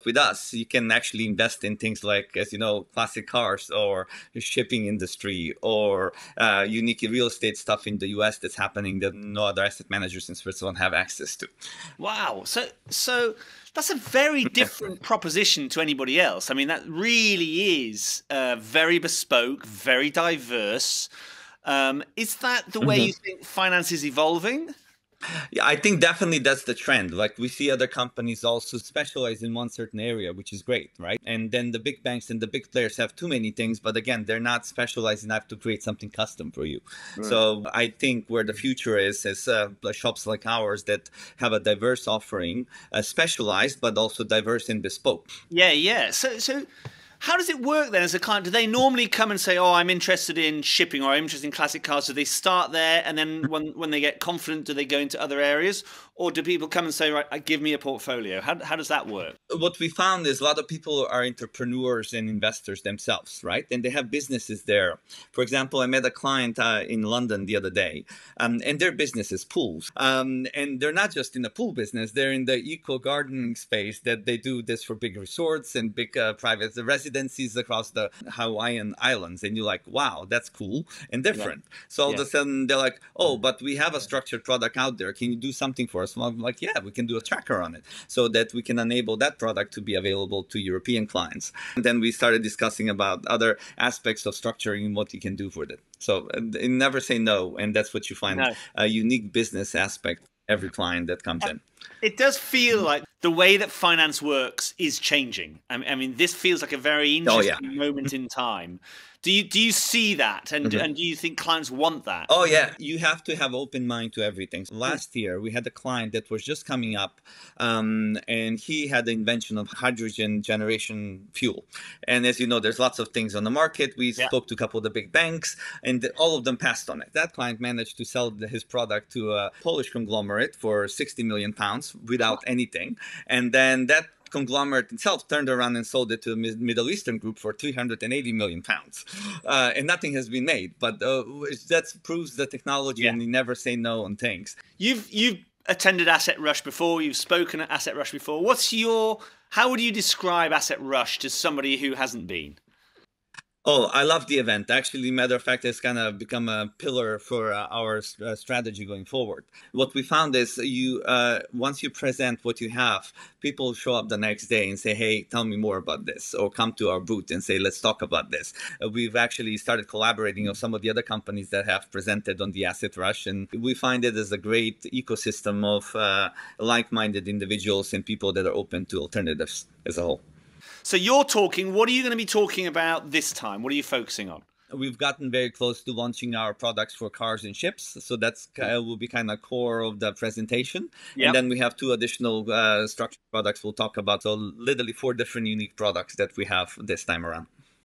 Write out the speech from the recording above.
with us, you can actually invest in things like, as you know, classic cars or shipping industry or unique real estate stuff in the US that's happening that no other asset managers in Switzerland have access to. Wow. So that's a very different proposition to anybody else. I mean, that really is very bespoke, very diverse. Is that the way you think finance is evolving? Yeah, I think definitely that's the trend. Like we see other companies also specialize in one certain area, which is great, right? And then the big banks and the big players have too many things, but again, they're not specialized enough to create something custom for you. Right. So I think where the future is shops like ours that have a diverse offering, specialized, but also diverse and bespoke. Yeah, yeah. So how does it work then as a client? Do they normally come and say, "Oh, I'm interested in shipping," or "I'm interested in classic cars"? Do they start there, and then when they get confident, do they go into other areas, or do people come and say, "Right, give me a portfolio"? How does that work? What we found is a lot of people are entrepreneurs and investors themselves, right? And they have businesses there. For example, I met a client in London the other day, and their business is pools. And they're not just in the pool business, they're in the eco gardening space that they do this for big resorts and big private residencies across the Hawaiian Islands. And you're like, wow, that's cool and different. Yeah. So all of Yeah. a sudden they're like, oh, but we have a structured product out there. Can you do something for us? Well, I'm like, yeah, we can do a tracker on it so that we can enable that product to be available to European clients. And then we started discussing about other aspects of structuring and what you can do with it. So never say no. And that's what you find, No. a unique business aspect every client that comes in. It does feel like the way that finance works is changing. I mean, this feels like a very Oh, yeah. interesting moment in time. Do you see that, and do you think clients want that? Oh, yeah. You have to have open mind to everything. Last year, we had a client that was just coming up, and he had the invention of hydrogen generation fuel. And as you know, there's lots of things on the market. We Yeah. spoke to a couple of the big banks, and all of them passed on it. That client managed to sell his product to a Polish conglomerate for 60 million pounds without anything. And then that conglomerate itself turned around and sold it to a Middle Eastern group for 380 million pounds. And nothing has been made. But that proves the technology, Yeah. and you never say no on things. You've attended AssetRush before. You've spoken at AssetRush before. How would you describe AssetRush to somebody who hasn't been? Oh, I love the event. Actually, matter of fact, it's kind of become a pillar for our strategy going forward. What we found is once you present what you have, people show up the next day and say, hey, tell me more about this, or come to our booth and say, let's talk about this. We've actually started collaborating with some of the other companies that have presented on the AssetRush, and we find it as a great ecosystem of like-minded individuals and people that are open to alternatives as a whole. So what are you going to be talking about this time? What are you focusing on? We've gotten very close to launching our products for cars and ships. So that's will be kind of core of the presentation. Yep. And then we have two additional structured products we'll talk about. So literally 4 different unique products that we have this time around.